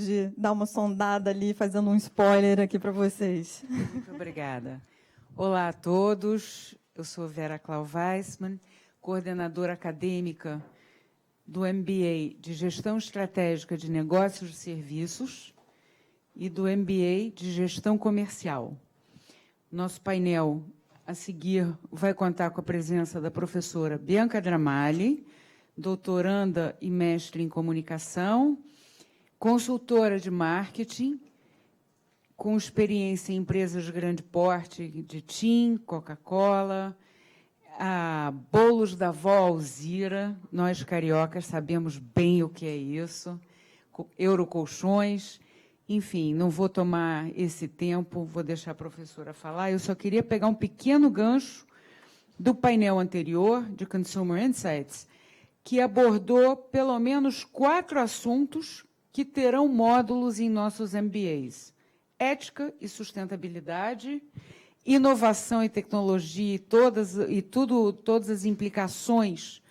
pude dar uma sondada ali, fazendo um spoiler aqui para vocês. Muito obrigada. Olá a todos, eu sou Vera Clau Weissman, coordenadora acadêmica do MBA de Gestão Estratégica de Negócios e Serviços e do MBA de Gestão Comercial. Nosso painel a seguir vai contar com a presença da professora Bianca Dramali, doutoranda e mestre em comunicação, consultora de marketing, com experiência em empresas de grande porte, de TIM, Coca-Cola, a Bolos da Vó Alzira, nós cariocas sabemos bem o que é isso, Eurocolchões, enfim, não vou tomar esse tempo, vou deixar a professora falar, eu só queria pegar um pequeno gancho do painel anterior, de Consumer Insights, que abordou pelo menos 4 assuntos que terão módulos em nossos MBAs. Ética e sustentabilidade, inovação e tecnologia e todas as implicações,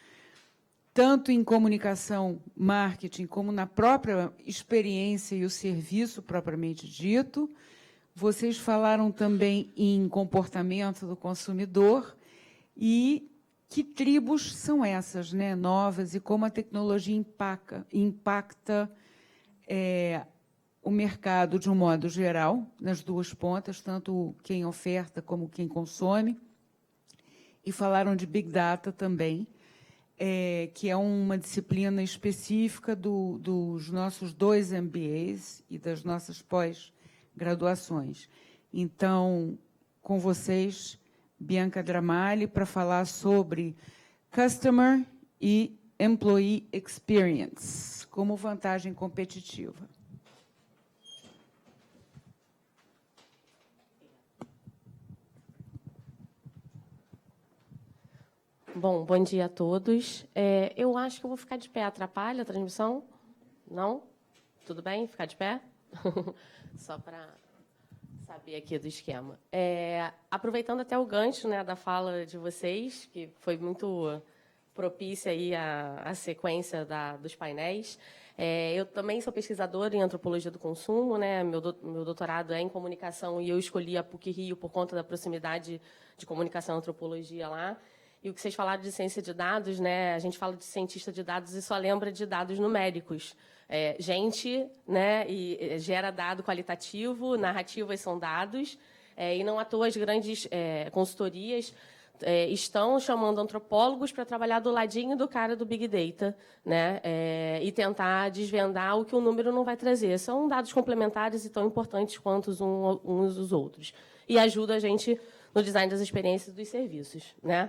tanto em comunicação, marketing, como na própria experiência e o serviço propriamente dito. Vocês falaram também em comportamento do consumidor e que tribos são essas, né, novas, e como a tecnologia impacta o mercado de um modo geral, nas duas pontas, tanto quem oferta como quem consome. E falaram de Big Data também, que é uma disciplina específica dos nossos 2 MBAs e das nossas pós-graduações. Então, com vocês, Bianca Dramali, para falar sobre Customer e Employee Experience, como vantagem competitiva. Bom dia a todos. Eu acho que eu vou ficar de pé. Atrapalha a transmissão? Não? Tudo bem? Ficar de pé? Só para saber aqui do esquema. Aproveitando até o gancho, né, da fala de vocês, que foi muito propícia aí a sequência dos painéis. Eu também sou pesquisadora em antropologia do consumo, né? Meu doutorado é em comunicação e eu escolhi a PUC-Rio por conta da proximidade de comunicação e antropologia lá. E o que vocês falaram de ciência de dados, né? A gente fala de cientista de dados e só lembra de dados numéricos. Gente, né? E gera dado qualitativo, narrativas são dados, e não à toa as grandes consultorias estão chamando antropólogos para trabalhar do ladinho do cara do Big Data, né? E tentar desvendar o que o número não vai trazer. São dados complementares e tão importantes quanto uns os outros. E ajuda a gente no design das experiências dos serviços, né?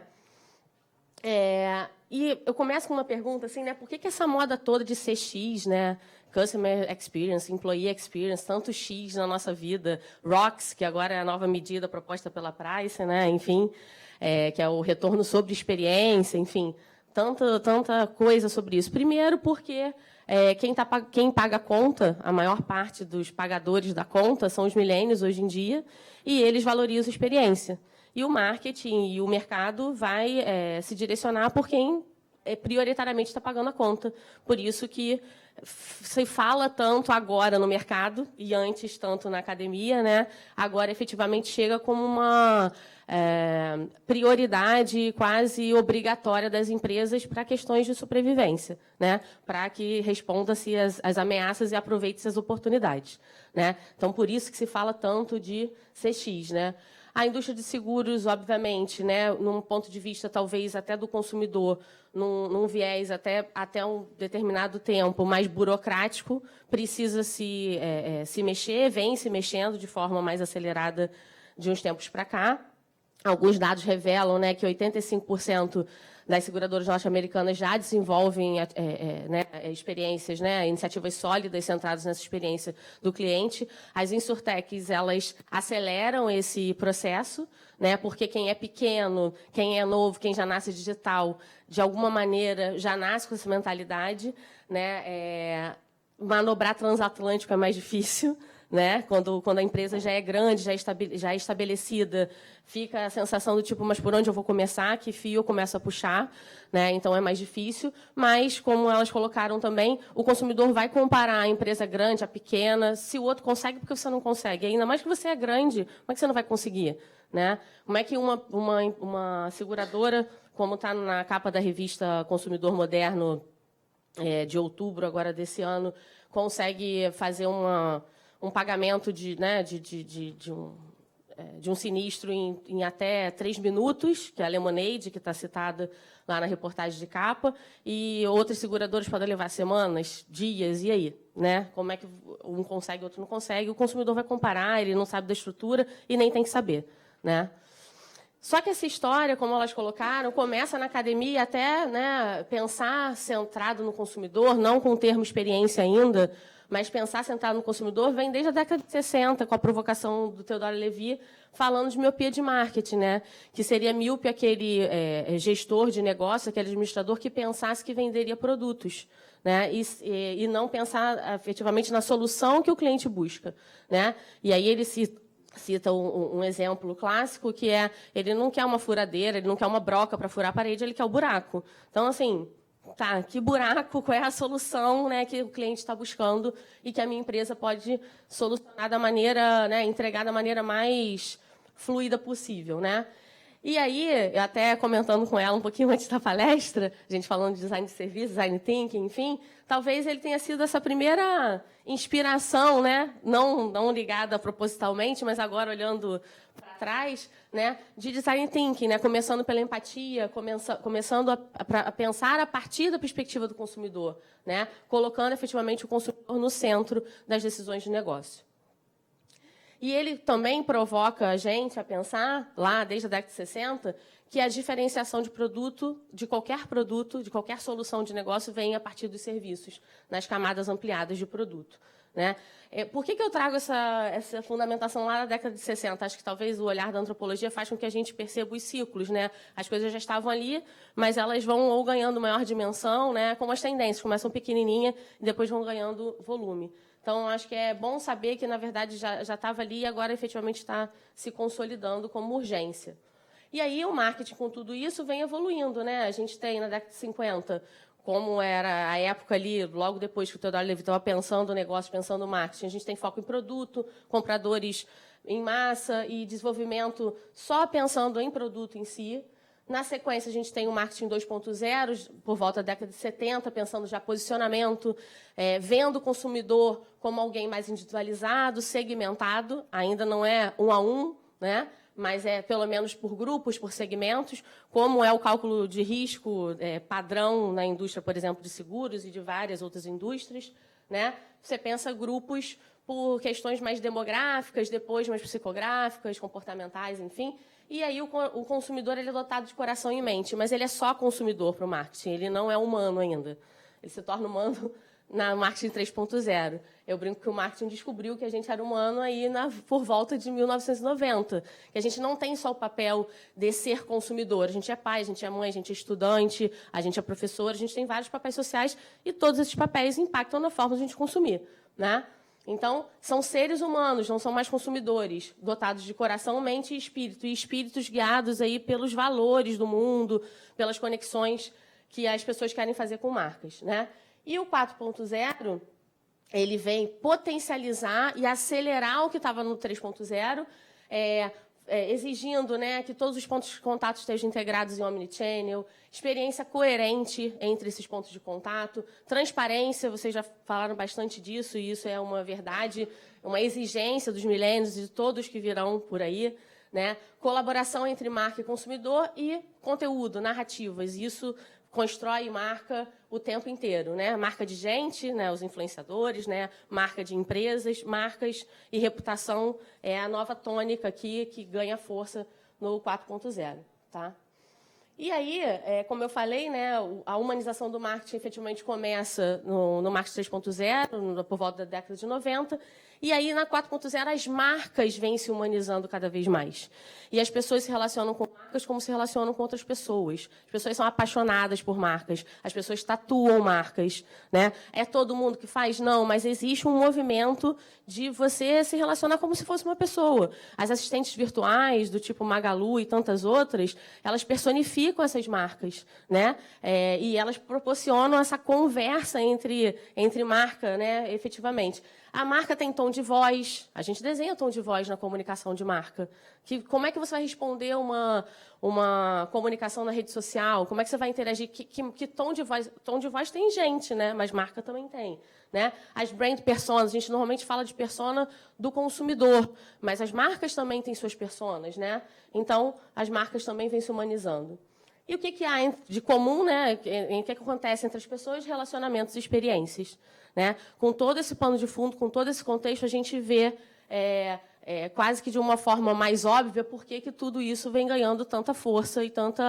E eu começo com uma pergunta, assim, né? Por que essa moda toda de ser X, né? Customer Experience, Employee Experience, tanto X na nossa vida, ROX, que agora é a nova medida proposta pela Price, né? Enfim, que é o retorno sobre experiência, enfim, tanta coisa sobre isso. Primeiro, porque quem paga a conta, a maior parte dos pagadores da conta são os millennials hoje em dia, e eles valorizam a experiência. E o marketing e o mercado vai se direcionar por quem prioritariamente está pagando a conta. Por isso que se fala tanto agora no mercado, e antes tanto na academia, né? Agora, efetivamente, chega como uma prioridade quase obrigatória das empresas para questões de sobrevivência, né? Para que responda-se às ameaças e aproveite-se as oportunidades, né? Então, por isso que se fala tanto de CX, né? A indústria de seguros, obviamente, né, num ponto de vista, talvez, até do consumidor, num viés até um determinado tempo mais burocrático, precisa se mexer, vem se mexendo de forma mais acelerada de uns tempos para cá. Alguns dados revelam, né, que 85% das seguradoras norte-americanas já desenvolvem experiências, né, iniciativas sólidas centradas nessa experiência do cliente. As insurtechs, elas aceleram esse processo, né, porque quem é pequeno, quem é novo, quem já nasce digital, de alguma maneira já nasce com essa mentalidade, né, manobrar transatlântico é mais difícil, né? Quando a empresa já é grande, já é estabelecida, fica a sensação do tipo, mas por onde eu vou começar? Que fio eu começo a puxar? Né? Então, é mais difícil. Mas, como elas colocaram também, o consumidor vai comparar a empresa grande, a pequena, se o outro consegue, porque você não consegue. E ainda mais que você é grande, como é que você não vai conseguir? Né? Como é que uma seguradora, como está na capa da revista Consumidor Moderno, de outubro agora desse ano, consegue fazer um pagamento de um sinistro em até 3 minutos, que é a Lemonade, que está citada lá na reportagem de capa, e outras seguradoras podem levar semanas, dias, e aí? Né? Como é que um consegue, outro não consegue? O consumidor vai comparar, ele não sabe da estrutura e nem tem que saber. Né? Só que essa história, como elas colocaram, começa na academia até, né, pensar centrado no consumidor, não com o termo experiência ainda, mas pensar centrado no consumidor vem desde a década de 60, com a provocação do Theodore Levy, falando de miopia de marketing, né? Que seria míope aquele gestor de negócio, aquele administrador que pensasse que venderia produtos, né? E não pensar efetivamente na solução que o cliente busca. Né? E aí ele cita um exemplo clássico, que é, ele não quer uma furadeira, ele não quer uma broca para furar a parede, ele quer o buraco. Então, assim, tá, que buraco, qual é a solução, né, que o cliente está buscando e que a minha empresa pode solucionar da maneira, né, entregar da maneira mais fluida possível, né? E aí, eu até comentando com ela um pouquinho antes da palestra, a gente falando de design de serviço, design thinking, enfim, talvez ele tenha sido essa primeira inspiração, né, não ligada propositalmente, mas agora olhando para trás, né, de design thinking, né, começando pela empatia, começando a pensar a partir da perspectiva do consumidor, né, colocando efetivamente o consumidor no centro das decisões de negócio. E ele também provoca a gente a pensar, lá desde a década de 60, que a diferenciação de produto, de qualquer solução de negócio, vem a partir dos serviços, nas camadas ampliadas de produto. Né? Por que eu trago essa fundamentação lá na década de 60? Acho que talvez o olhar da antropologia faz com que a gente perceba os ciclos. Né? As coisas já estavam ali, mas elas vão ou ganhando maior dimensão, né? Como as tendências, começam pequenininha e depois vão ganhando volume. Então, acho que é bom saber que, na verdade, já estava ali e agora, efetivamente, está se consolidando como urgência. E aí, o marketing, com tudo isso, vem evoluindo. Né? A gente tem, na década de 50, como era a época ali, logo depois que o Theodore Levy estava pensando o negócio, pensando o marketing, a gente tem foco em produto, compradores em massa e desenvolvimento só pensando em produto em si. Na sequência, a gente tem o marketing 2.0, por volta da década de 70, pensando já posicionamento, vendo o consumidor como alguém mais individualizado, segmentado, ainda não é um a um, né? Mas é pelo menos por grupos, por segmentos, como é o cálculo de risco padrão na indústria, por exemplo, de seguros e de várias outras indústrias. Né? Você pensa grupos por questões mais demográficas, depois mais psicográficas, comportamentais, enfim. E aí o consumidor ele é dotado de coração e mente, mas ele é só consumidor para o marketing, ele não é humano ainda. Ele se torna humano na marketing 3.0. Eu brinco que o marketing descobriu que a gente era humano aí por volta de 1990, que a gente não tem só o papel de ser consumidor, a gente é pai, a gente é mãe, a gente é estudante, a gente é professor, a gente tem vários papéis sociais e todos esses papéis impactam na forma de a gente consumir. Né? Então, são seres humanos, não são mais consumidores, dotados de coração, mente e espíritos guiados aí pelos valores do mundo, pelas conexões que as pessoas querem fazer com marcas. Né? E o 4.0, ele vem potencializar e acelerar o que estava no 3.0, exigindo, né, que todos os pontos de contato estejam integrados em omnichannel, experiência coerente entre esses pontos de contato, transparência, vocês já falaram bastante disso, e isso é uma verdade, uma exigência dos milênios e de todos que virão por aí. Né? Colaboração entre marca e consumidor e conteúdo, narrativas. Isso constrói marca o tempo inteiro, né? Marca de gente, né? Os influenciadores, né? Marca de empresas, marcas e reputação é a nova tônica aqui que ganha força no 4.0, tá? E aí, como eu falei, né, a humanização do marketing efetivamente começa no marketing 3.0, por volta da década de 90, e aí na 4.0 as marcas vêm se humanizando cada vez mais. E as pessoas se relacionam com marcas marcas como se relacionam com outras pessoas. As pessoas são apaixonadas por marcas, as pessoas tatuam marcas, né? É todo mundo que faz? Não, mas existe um movimento de você se relacionar como se fosse uma pessoa. As assistentes virtuais, do tipo Magalu e tantas outras, elas personificam essas marcas, né? E elas proporcionam essa conversa entre marca, né? Efetivamente. A marca tem tom de voz, a gente desenha tom de voz na comunicação de marca. Como é que você vai responder uma comunicação na rede social? Como é que você vai interagir? Que tom de voz? Tom de voz tem gente, né? Mas marca também tem. Né? As brand personas, a gente normalmente fala de persona do consumidor, mas as marcas também têm suas personas, né? Então, as marcas também vêm se humanizando. E o que há de comum, né? O que acontece entre as pessoas? Relacionamentos e experiências. Né? Com todo esse pano de fundo, com todo esse contexto, a gente vê quase que de uma forma mais óbvia por que tudo isso vem ganhando tanta força e tanto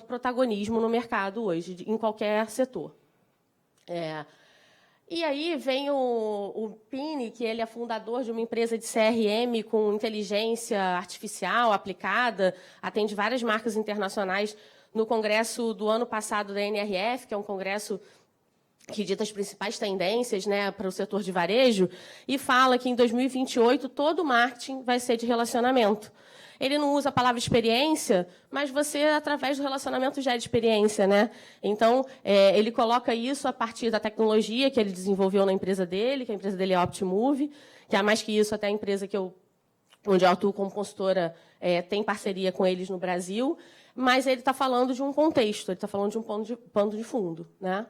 protagonismo no mercado hoje, em qualquer setor. E aí vem o Pini, que ele é fundador de uma empresa de CRM com inteligência artificial aplicada, atende várias marcas internacionais no congresso do ano passado da NRF, que é um congresso que dita as principais tendências, né, para o setor de varejo, e fala que em 2028 todo o marketing vai ser de relacionamento. Ele não usa a palavra experiência, mas você, através do relacionamento, gera experiência, né? Então, ele coloca isso a partir da tecnologia que ele desenvolveu na empresa dele, que a empresa dele é a Optimove, que é mais que isso, até a empresa onde eu atuo como consultora tem parceria com eles no Brasil, mas ele está falando de um contexto, ele está falando de um pano de fundo, né?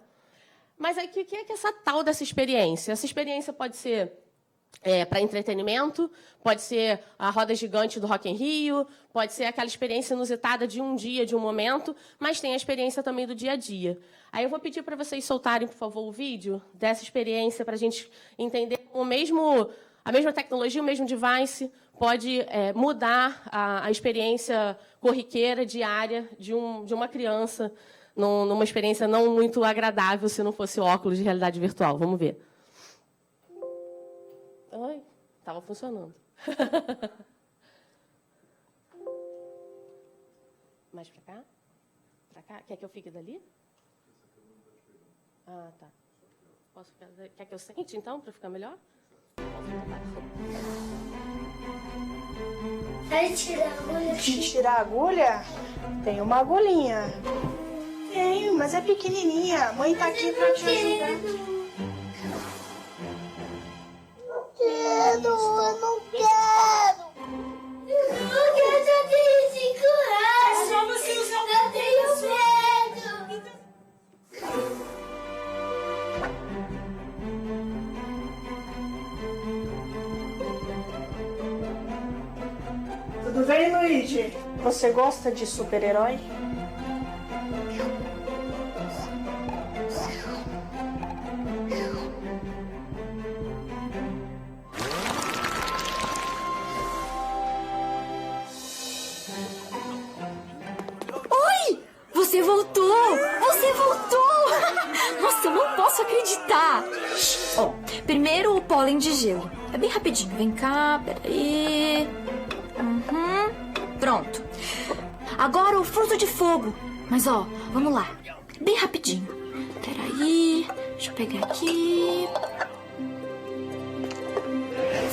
Mas aí, o que é essa tal dessa experiência? Essa experiência pode ser para entretenimento, pode ser a roda gigante do Rock in Rio, pode ser aquela experiência inusitada de um dia, de um momento, mas tem a experiência também do dia a dia. Aí eu vou pedir para vocês soltarem, por favor, o vídeo dessa experiência para a gente entender a mesma tecnologia, o mesmo device pode mudar a experiência corriqueira, diária, de uma criança, numa experiência não muito agradável se não fosse óculos de realidade virtual. Vamos ver. Oi, estava funcionando. Mais para cá? Para cá? Quer que eu fique dali? Ah, tá. Posso ficar dali? Quer que eu sente, então, para ficar melhor? Vai tirar a agulha? De tirar a agulha? Tem uma agulhinha. Tenho, mas é pequenininha. A mãe tá aqui para te ajudar. Eu não quero. Porque eu já tenho 5 anos. É só você usar o Eu tenho medo. Tudo bem, Luigi? Você gosta de super-herói? Você voltou! Você voltou! Nossa, eu não posso acreditar! Ó, primeiro o pólen de gelo. É bem rapidinho. Vem cá, peraí. Pronto. Agora o fruto de fogo. Mas, ó, vamos lá. Bem rapidinho. Peraí. Deixa eu pegar aqui.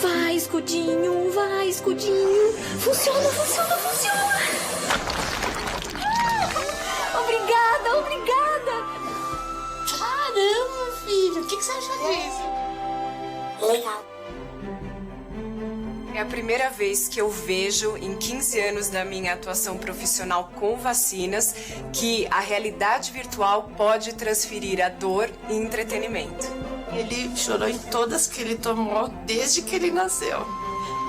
Vai, escudinho. Vai, escudinho. Funciona, funciona, funciona. Obrigada, obrigada! Caramba, filho. O que você achou disso? Legal. É a primeira vez que eu vejo, em 15 anos da minha atuação profissional com vacinas, que a realidade virtual pode transferir a dor em entretenimento. Ele chorou em todas que ele tomou desde que ele nasceu.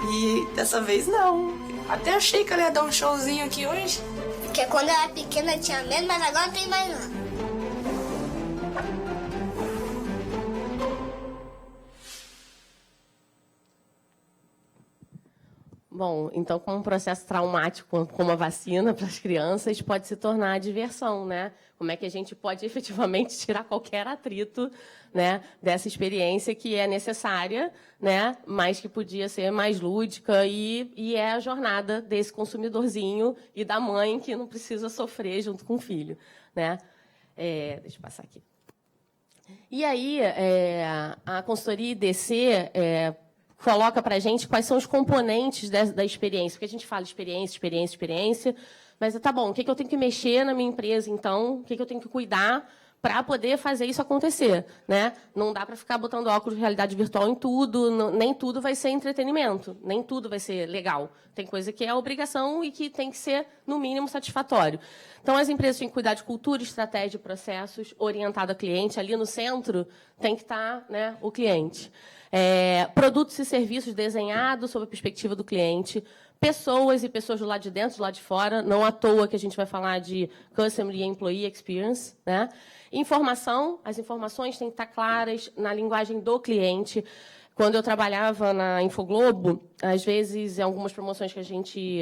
E dessa vez não. Até achei que ele ia dar um showzinho aqui hoje. Porque quando eu era pequena eu tinha medo, mas agora não tem mais não. Bom, então, como um processo traumático como a vacina para as crianças, pode se tornar a diversão, né? Como é que a gente pode efetivamente tirar qualquer atrito, né, dessa experiência que é necessária, né, mas que podia ser mais lúdica e é a jornada desse consumidorzinho e da mãe que não precisa sofrer junto com o filho, né? Deixa eu passar aqui. E aí, a consultoria IDC coloca para a gente quais são os componentes da experiência, porque a gente fala experiência, mas tá bom, o que eu tenho que mexer na minha empresa, então? O que eu tenho que cuidar para poder fazer isso acontecer, né? Não dá para ficar botando óculos de realidade virtual em tudo, nem tudo vai ser entretenimento, nem tudo vai ser legal. Tem coisa que é obrigação e que tem que ser, no mínimo, satisfatório. Então, as empresas têm que cuidar de cultura, estratégia, processos, orientado a cliente. Ali no centro tem que estar, né, o cliente. Produtos e serviços desenhados sob a perspectiva do cliente, pessoas e pessoas do lado de dentro, do lado de fora, não à toa que a gente vai falar de Customer e Employee Experience, né? Informação, as informações têm que estar claras na linguagem do cliente. Quando eu trabalhava na Infoglobo, às vezes, em algumas promoções que a gente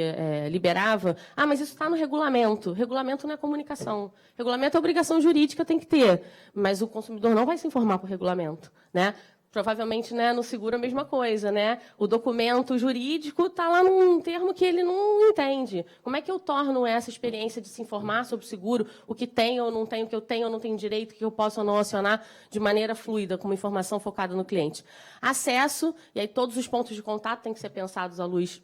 liberava, mas isso está no regulamento. Regulamento não é comunicação. Regulamento é obrigação jurídica, tem que ter. Mas o consumidor não vai se informar por regulamento, né? Provavelmente, né, no seguro a mesma coisa, né? O documento jurídico está lá num termo que ele não entende. Como é que eu torno essa experiência de se informar sobre o seguro, o que tem ou não tem, o que eu tenho ou não tenho direito, o que eu posso ou não acionar de maneira fluida, com uma informação focada no cliente? Acesso, e aí todos os pontos de contato têm que ser pensados à luz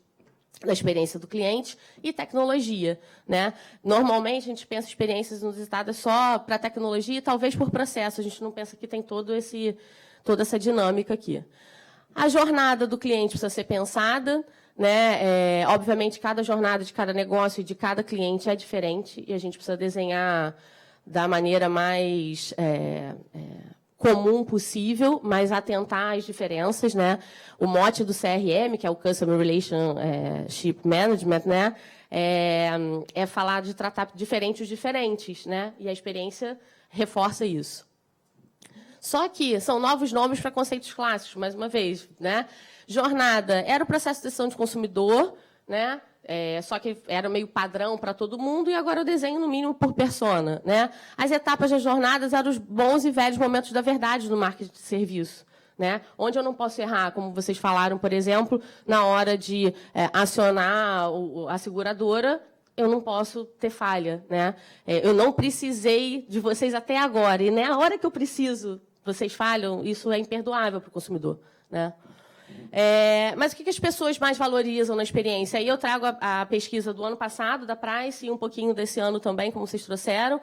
da experiência do cliente, e tecnologia, né? Normalmente, a gente pensa experiências inusitadas só para tecnologia e talvez por processo. A gente não pensa que tem toda essa dinâmica aqui. A jornada do cliente precisa ser pensada, né? Obviamente, cada jornada de cada negócio e de cada cliente é diferente, e a gente precisa desenhar da maneira mais comum possível, mas atentar às diferenças, né? O mote do CRM, que é o Customer Relationship Management, né? É falar de tratar diferente os diferentes, né? E a experiência reforça isso. Só que são novos nomes para conceitos clássicos, mais uma vez, né? Jornada era o processo de decisão de consumidor, né? Só que era meio padrão para todo mundo, e agora eu desenho, no mínimo, por persona, né? As etapas das jornadas eram os bons e velhos momentos da verdade no marketing de serviço, né? Onde eu não posso errar, como vocês falaram, por exemplo, na hora de acionar a seguradora, eu não posso ter falha, né? Eu não precisei de vocês até agora, e na hora que eu preciso, vocês falham, isso é imperdoável para o consumidor, né? Mas o que as pessoas mais valorizam na experiência? Aí eu trago a pesquisa do ano passado, da Price, e um pouquinho desse ano também, como vocês trouxeram.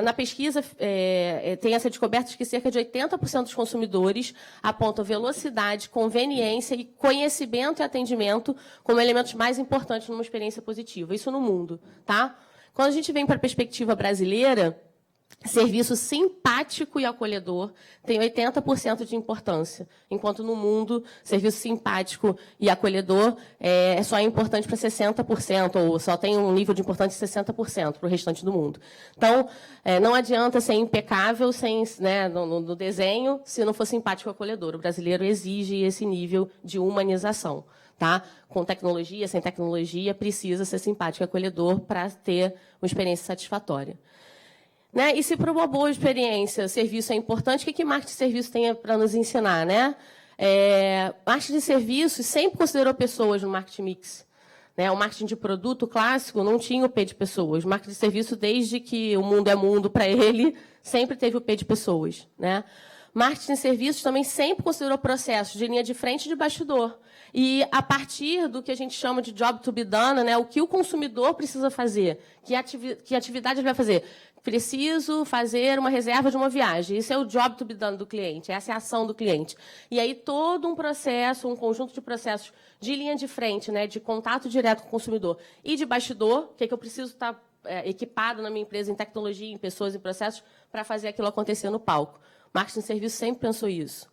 Na pesquisa, tem essa descoberta de que cerca de 80% dos consumidores apontam velocidade, conveniência e conhecimento e atendimento como elementos mais importantes numa experiência positiva. Isso no mundo, tá? Quando a gente vem para a perspectiva brasileira, serviço simpático e acolhedor tem 80% de importância, enquanto no mundo, serviço simpático e acolhedor só é importante para 60%, ou só tem um nível de importância de 60% para o restante do mundo. Então, não adianta ser impecável no desenho se não for simpático e acolhedor. O brasileiro exige esse nível de humanização. Tá? Com tecnologia, sem tecnologia, precisa ser simpático e acolhedor para ter uma experiência satisfatória. Né? E se para uma boa experiência, serviço é importante, o que marketing de serviço tem para nos ensinar? Né? Marketing de serviços sempre considerou pessoas no marketing mix. Né? O marketing de produto clássico não tinha o P de pessoas. O marketing de serviço, desde que o mundo é mundo para ele, sempre teve o P de pessoas. Né? Marketing de serviços também sempre considerou processos de linha de frente e de bastidor. E, a partir do que a gente chama de job to be done, né, o que o consumidor precisa fazer, que atividade ele vai fazer? Preciso fazer uma reserva de uma viagem. Isso é o job to be done do cliente, essa é a ação do cliente. E aí todo um processo, um conjunto de processos de linha de frente, né, de contato direto com o consumidor e de bastidor, que eu preciso estar equipado na minha empresa em tecnologia, em pessoas, em processos, para fazer aquilo acontecer no palco. Marketing de serviço sempre pensou isso.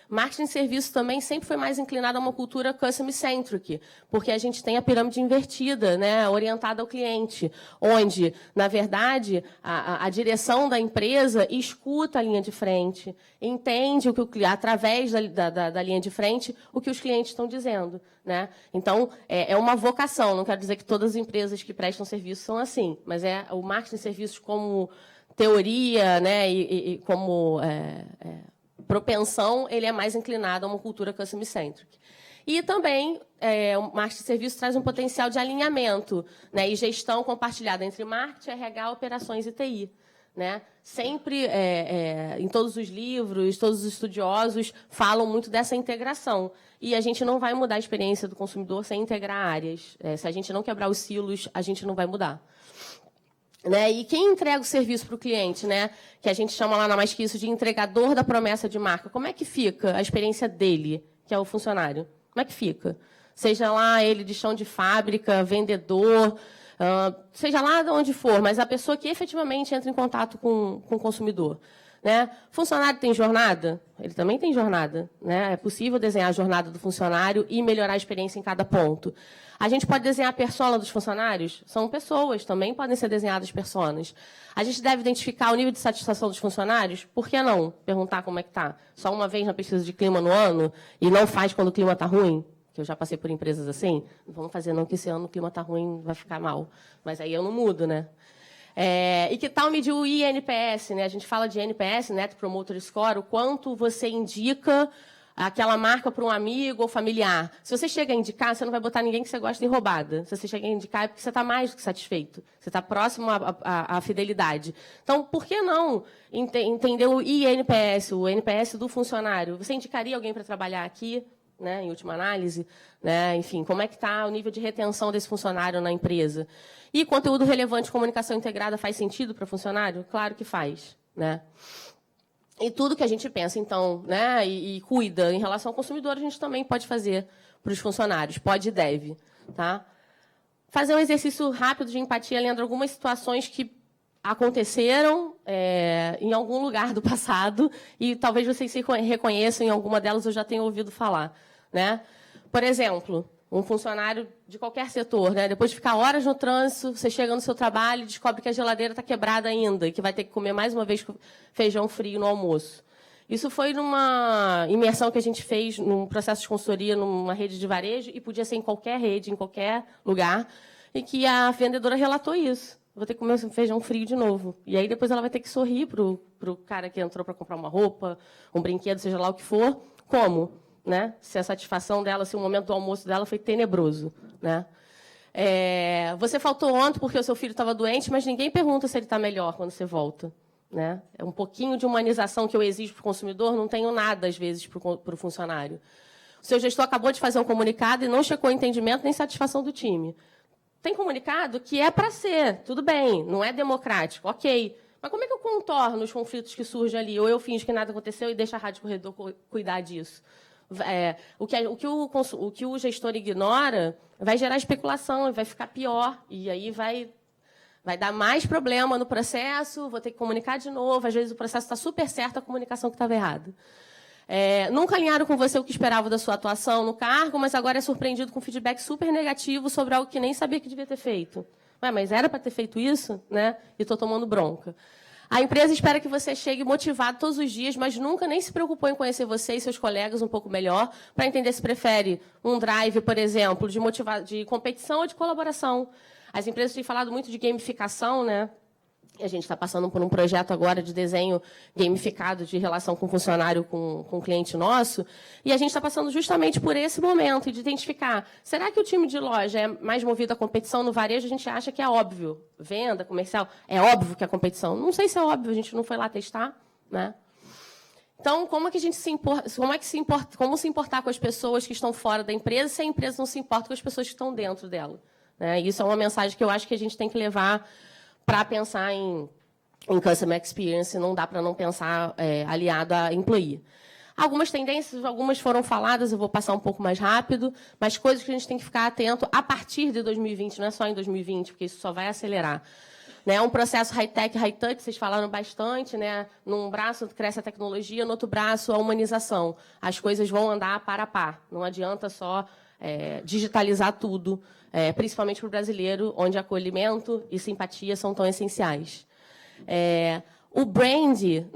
Marketing de serviço também sempre foi mais inclinado a uma cultura customer-centric, porque a gente tem a pirâmide invertida, né, orientada ao cliente, onde, na verdade, a direção da empresa escuta a linha de frente, entende, através da linha de frente, o que os clientes estão dizendo. Né? Então, é uma vocação, não quero dizer que todas as empresas que prestam serviço são assim, mas o marketing de serviços como teoria, né, e como propensão, ele é mais inclinado a uma cultura customer-centric. E também, o marketing de serviços traz um potencial de alinhamento, né, e gestão compartilhada entre marketing, RH, operações e TI. Né? Sempre, em todos os livros, todos os estudiosos falam muito dessa integração. E a gente não vai mudar a experiência do consumidor sem integrar áreas. Se a gente não quebrar os silos, a gente não vai mudar. Né? E quem entrega o serviço para o cliente, né? Que a gente chama lá na Mais Que Isso de entregador da promessa de marca, como é que fica a experiência dele, que é o funcionário? Como é que fica? Seja lá ele de chão de fábrica, vendedor, seja lá de onde for, mas a pessoa que efetivamente entra em contato com o consumidor. Né? Funcionário tem jornada? Ele também tem jornada. Né? É possível desenhar a jornada do funcionário e melhorar a experiência em cada ponto. A gente pode desenhar a persona dos funcionários? São pessoas, também podem ser desenhadas personas. A gente deve identificar o nível de satisfação dos funcionários? Por que não? Perguntar como é que está. Só uma vez na pesquisa de clima no ano e não faz quando o clima está ruim? Que eu já passei por empresas assim. Não vamos fazer não, que esse ano o clima está ruim, vai ficar mal. Mas aí eu não mudo, né? E que tal medir o INPS? Né? A gente fala de NPS, Net Promoter Score, o quanto você indica aquela marca para um amigo ou familiar. Se você chega a indicar, você não vai botar ninguém que você gosta em roubada. Se você chega a indicar, é porque você está mais do que satisfeito. Você está próximo à fidelidade. Então, por que não entender o INPS, o NPS do funcionário? Você indicaria alguém para trabalhar aqui? Né, em última análise, né, enfim, como é que está o nível de retenção desse funcionário na empresa? E conteúdo relevante, comunicação integrada faz sentido para funcionário? Claro que faz. Né? E tudo que a gente pensa, então, né, e cuida em relação ao consumidor, a gente também pode fazer para os funcionários, pode e deve. Tá? Fazer um exercício rápido de empatia, lendo algumas situações que aconteceram em algum lugar do passado e talvez vocês se reconheçam em alguma delas, eu já tenho ouvido falar. Né? Por exemplo, um funcionário de qualquer setor, né? Depois de ficar horas no trânsito, você chega no seu trabalho e descobre que a geladeira está quebrada ainda e que vai ter que comer mais uma vez feijão frio no almoço. Isso foi numa imersão que a gente fez num processo de consultoria numa rede de varejo e podia ser em qualquer rede, em qualquer lugar, e que a vendedora relatou isso. Vou ter que comer um feijão frio de novo. E aí depois ela vai ter que sorrir para o cara que entrou para comprar uma roupa, um brinquedo, seja lá o que for. Como? Né? Se a satisfação dela, se o momento do almoço dela foi tenebroso. Né? Você faltou ontem porque o seu filho estava doente, mas ninguém pergunta se ele está melhor quando você volta. Né? É um pouquinho de humanização que eu exijo para o consumidor, não tenho nada, às vezes, para o funcionário. O seu gestor acabou de fazer um comunicado e não checou o entendimento nem satisfação do time. Tem comunicado que é para ser, tudo bem, não é democrático, ok. Mas como é que eu contorno os conflitos que surgem ali? Ou eu finjo que nada aconteceu e deixo a Rádio Corredor cuidar disso? O que o gestor ignora vai gerar especulação, vai ficar pior. E aí vai dar mais problema no processo, vou ter que comunicar de novo. Às vezes o processo está super certo, a comunicação que estava errada. Nunca alinharam com você o que esperava da sua atuação no cargo, mas agora é surpreendido com feedback super negativo sobre algo que nem sabia que devia ter feito. Mas era para ter feito isso? Né? E estou tomando bronca. A empresa espera que você chegue motivado todos os dias, mas nunca nem se preocupou em conhecer você e seus colegas um pouco melhor, para entender se prefere um drive, por exemplo, de competição ou de colaboração. As empresas têm falado muito de gamificação, né? E a gente está passando por um projeto agora de desenho gamificado de relação com o funcionário, com o cliente nosso, e a gente está passando justamente por esse momento de identificar, será que o time de loja é mais movido à competição? No varejo a gente acha que é óbvio, venda, comercial, é óbvio que é competição. Não sei se é óbvio, a gente não foi lá testar. Né? Então, como se importar com as pessoas que estão fora da empresa se a empresa não se importa com as pessoas que estão dentro dela? Né? Isso é uma mensagem que eu acho que a gente tem que levar para pensar em Customer Experience, não dá para não pensar aliado a employee. Algumas tendências, algumas foram faladas, eu vou passar um pouco mais rápido, mas coisas que a gente tem que ficar atento a partir de 2020, não é só em 2020, porque isso só vai acelerar. né? Um processo high-tech, high-touch, vocês falaram bastante, né? Num braço cresce a tecnologia, no outro braço a humanização. As coisas vão andar par a par. Não adianta só digitalizar tudo, principalmente para o brasileiro, onde acolhimento e simpatia são tão essenciais. O branding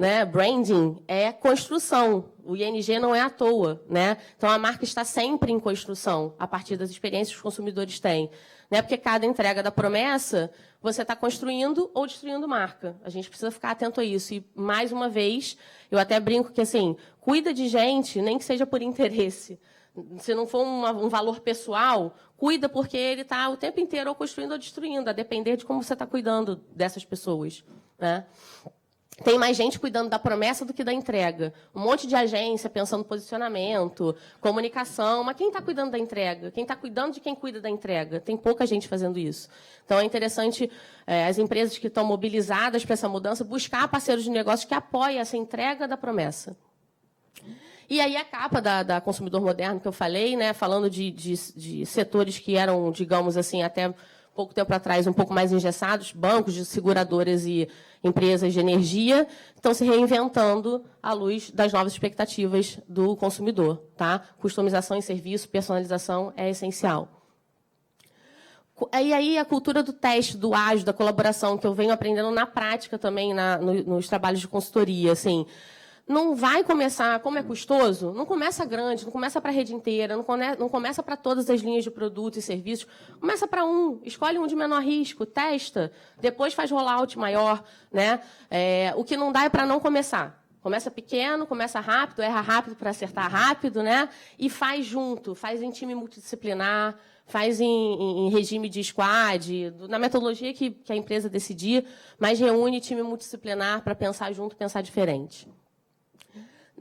é construção. O ING não é à toa, né? Então, a marca está sempre em construção, a partir das experiências que os consumidores têm. Né? Porque cada entrega da promessa, você está construindo ou destruindo marca. A gente precisa ficar atento a isso. E, mais uma vez, eu até brinco que, assim, cuida de gente, nem que seja por interesse. Se não for um valor pessoal, cuida porque ele está o tempo inteiro ou construindo ou destruindo, a depender de como você está cuidando dessas pessoas. Né? Tem mais gente cuidando da promessa do que da entrega. Um monte de agência pensando posicionamento, comunicação. Mas quem está cuidando da entrega? Quem está cuidando de quem cuida da entrega? Tem pouca gente fazendo isso. Então, é interessante as empresas que estão mobilizadas para essa mudança buscar parceiros de negócio que apoiem essa entrega da promessa. E aí a capa da Consumidor Moderno que eu falei, né, falando de setores que eram, digamos assim, até pouco tempo atrás, um pouco mais engessados, bancos, de seguradoras e empresas de energia, estão se reinventando à luz das novas expectativas do consumidor. Tá? Customização em serviço, personalização é essencial. E aí a cultura do teste, do ágil, da colaboração, que eu venho aprendendo na prática também, nos trabalhos de consultoria, assim, não vai começar, como é custoso, não começa grande, não começa para a rede inteira, não começa para todas as linhas de produtos e serviços, começa para escolhe um de menor risco, testa, depois faz rollout maior. Né? O que não dá é para não começar. Começa pequeno, começa rápido, erra rápido para acertar rápido, né? E faz junto, faz em time multidisciplinar, faz em regime de squad, na metodologia que a empresa decidir, mas reúne time multidisciplinar para pensar junto, pensar diferente.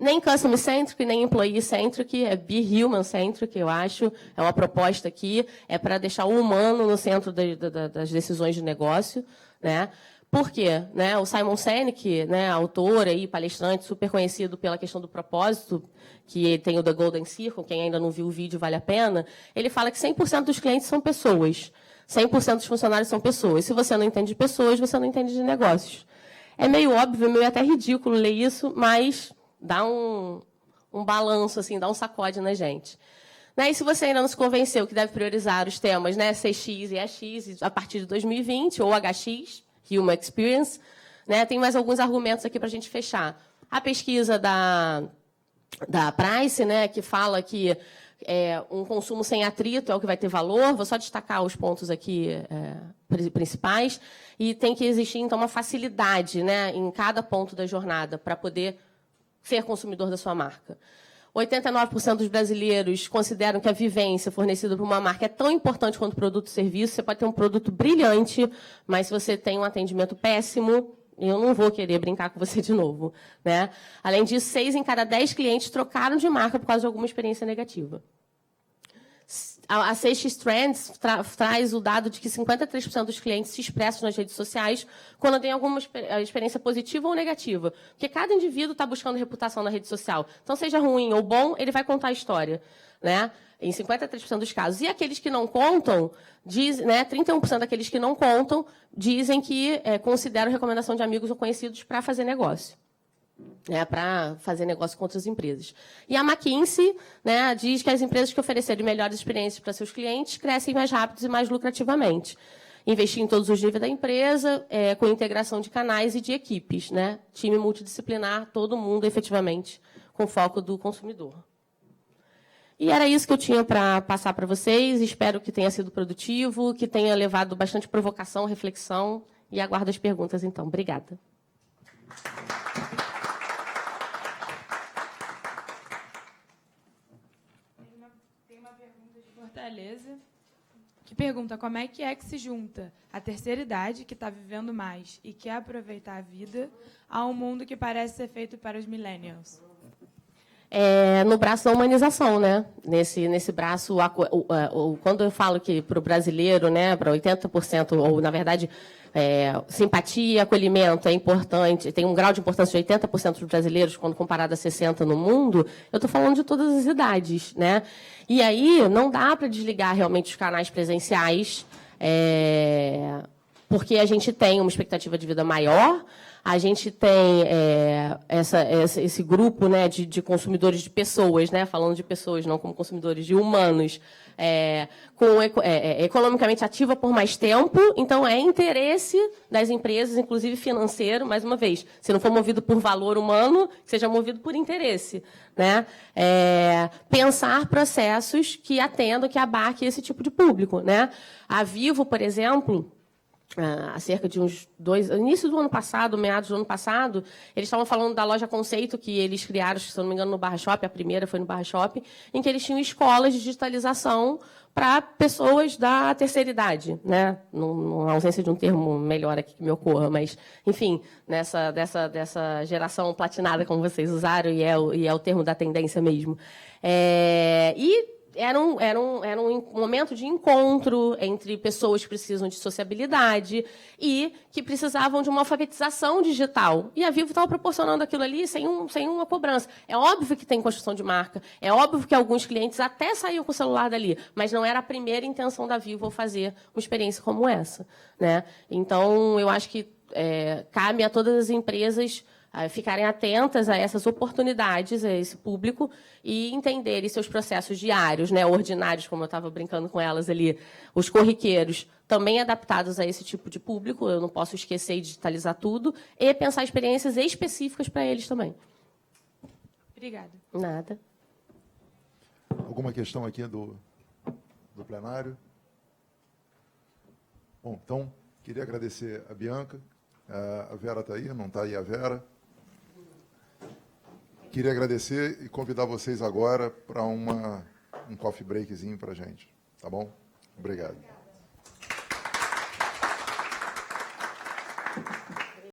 Nem customer-centric, nem employee-centric, é be human-centric, eu acho. É uma proposta aqui, é para deixar o humano no centro das decisões de negócio. Né? Por quê? Né? O Simon Sinek, né, autor e palestrante, super conhecido pela questão do propósito, que tem o The Golden Circle, quem ainda não viu o vídeo vale a pena, ele fala que 100% dos clientes são pessoas, 100% dos funcionários são pessoas. Se você não entende de pessoas, você não entende de negócios. É meio óbvio, meio até ridículo ler isso, mas dá um balanço, assim, dá um sacode na gente. Né? E se você ainda não se convenceu que deve priorizar os temas, né, CX e AX a partir de 2020, ou HX, Human Experience, né, tem mais alguns argumentos aqui para a gente fechar. A pesquisa da Price, né, que fala que um consumo sem atrito é o que vai ter valor. Vou só destacar os pontos aqui principais. E tem que existir, então, uma facilidade, né, em cada ponto da jornada para poder ser consumidor da sua marca. 89% dos brasileiros consideram que a vivência fornecida por uma marca é tão importante quanto o produto ou serviço. Você pode ter um produto brilhante, mas se você tem um atendimento péssimo, eu não vou querer brincar com você de novo. Né? Além disso, 6 em cada 10 clientes trocaram de marca por causa de alguma experiência negativa. A CX Trends traz o dado de que 53% dos clientes se expressam nas redes sociais quando tem alguma experiência positiva ou negativa. Porque cada indivíduo está buscando reputação na rede social. Então, seja ruim ou bom, ele vai contar a história. Né? Em 53% dos casos. E aqueles que não contam, 31% daqueles que não contam, dizem que consideram recomendação de amigos ou conhecidos para fazer negócio. Para fazer negócio com outras empresas. E a McKinsey, né, diz que as empresas que oferecerem melhores experiências para seus clientes crescem mais rápido e mais lucrativamente. Investir em todos os níveis da empresa, com integração de canais e de equipes. Né? Time multidisciplinar, todo mundo, efetivamente, com foco do consumidor. E era isso que eu tinha para passar para vocês. Espero que tenha sido produtivo, que tenha levado bastante provocação, reflexão. E aguardo as perguntas, então. Obrigada. Fortaleza, que pergunta como é que se junta a terceira idade, que está vivendo mais e quer aproveitar a vida, a um mundo que parece ser feito para os millennials. No braço da humanização, né? Nesse braço, quando eu falo que para o brasileiro, né, para 80%, ou na verdade, simpatia, acolhimento é importante, tem um grau de importância de 80% dos brasileiros, quando comparado a 60% no mundo, eu estou falando de todas as idades. Né? E aí não dá para desligar realmente os canais presenciais porque a gente tem uma expectativa de vida maior, a gente tem esse grupo, né, de consumidores de pessoas, né, falando de pessoas, não como consumidores de humanos, economicamente ativa por mais tempo, então é interesse das empresas, inclusive financeiro, mais uma vez, se não for movido por valor humano, seja movido por interesse, né? Pensar processos que atendam, que abarquem esse tipo de público, né? A Vivo, por exemplo, há cerca de início do ano passado, meados do ano passado, eles estavam falando da loja conceito que eles criaram, se não me engano, no Barra Shopping, a primeira foi no Barra Shopping, em que eles tinham escolas de digitalização para pessoas da terceira idade, né? Na ausência de um termo melhor aqui que me ocorra, mas, enfim, dessa geração platinada, como vocês usaram, e é o termo da tendência mesmo. Era um momento de encontro entre pessoas que precisam de sociabilidade e que precisavam de uma alfabetização digital. E a Vivo estava proporcionando aquilo ali sem uma cobrança. É óbvio que tem construção de marca, é óbvio que alguns clientes até saíam com o celular dali, mas não era a primeira intenção da Vivo fazer uma experiência como essa, né? Então, eu acho que cabe a todas as empresas ficarem atentas a essas oportunidades, a esse público, e entenderem seus processos diários, né, ordinários, como eu estava brincando com elas ali, os corriqueiros, também adaptados a esse tipo de público, eu não posso esquecer e digitalizar tudo, e pensar experiências específicas para eles também. Obrigada. Nada. Alguma questão aqui do plenário? Bom, então, queria agradecer a Bianca. A Vera está aí, não está aí a Vera. Queria agradecer e convidar vocês agora para um coffee breakzinho para a gente. Tá bom? Obrigado.